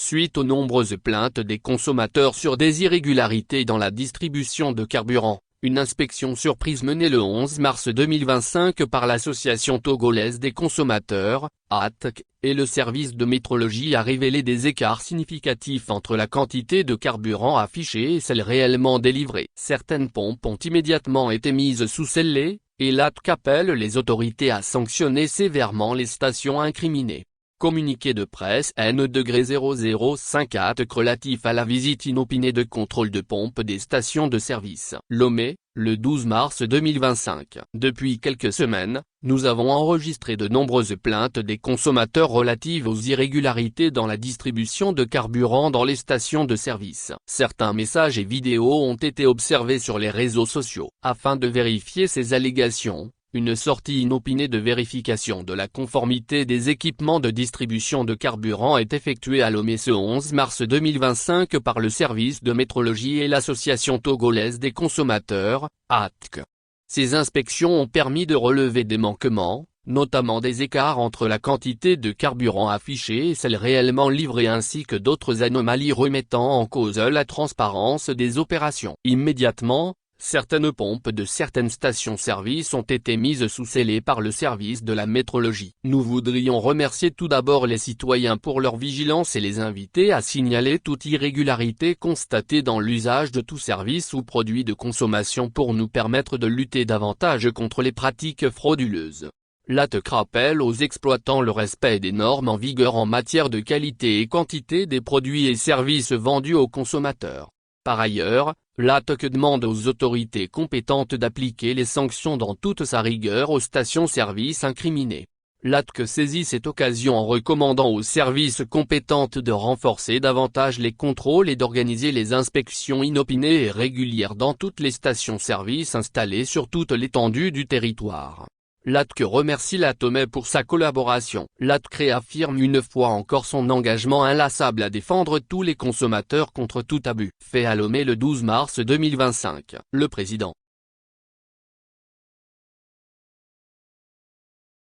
suite aux nombreuses plaintes des consommateurs sur des irrégularités dans la distribution de carburant. Une inspection surprise menée le 11 mars 2025 par l'Association togolaise des consommateurs, ATC, et le service de métrologie a révélé des écarts significatifs entre la quantité de carburant affichée et celle réellement délivrée. Certaines pompes ont immédiatement été mises sous scellé, et l'ATC appelle les autorités à sanctionner sévèrement les stations incriminées. Communiqué de presse N-005 ATC relatif à la visite inopinée de contrôle de pompe des stations de service. Lomé, le 12 mars 2025. Depuis quelques semaines, nous avons enregistré de nombreuses plaintes des consommateurs relatives aux irrégularités dans la distribution de carburant dans les stations de service. Certains messages et vidéos ont été observés sur les réseaux sociaux. Afin de vérifier ces allégations, une sortie inopinée de vérification de la conformité des équipements de distribution de carburant est effectuée à Lomé ce 11 mars 2025 par le service de métrologie et l'Association togolaise des consommateurs, ATC. Ces inspections ont permis de relever des manquements, notamment des écarts entre la quantité de carburant affichée et celle réellement livrée ainsi que d'autres anomalies remettant en cause la transparence des opérations. Immédiatement, certaines pompes de certaines stations-service ont été mises sous scellé par le service de la métrologie. Nous voudrions remercier tout d'abord les citoyens pour leur vigilance et les inviter à signaler toute irrégularité constatée dans l'usage de tout service ou produit de consommation pour nous permettre de lutter davantage contre les pratiques frauduleuses. L'ATC rappelle aux exploitants le respect des normes en vigueur en matière de qualité et quantité des produits et services vendus aux consommateurs. Par ailleurs, l'ATC demande aux autorités compétentes d'appliquer les sanctions dans toute sa rigueur aux stations-service incriminées. L'ATC saisit cette occasion en recommandant aux services compétentes de renforcer davantage les contrôles et d'organiser les inspections inopinées et régulières dans toutes les stations-service installées sur toute l'étendue du territoire. L'ATC remercie la Tomé pour sa collaboration. L'ATC réaffirme une fois encore son engagement inlassable à défendre tous les consommateurs contre tout abus. Fait à Lomé le 12 mars 2025. Le président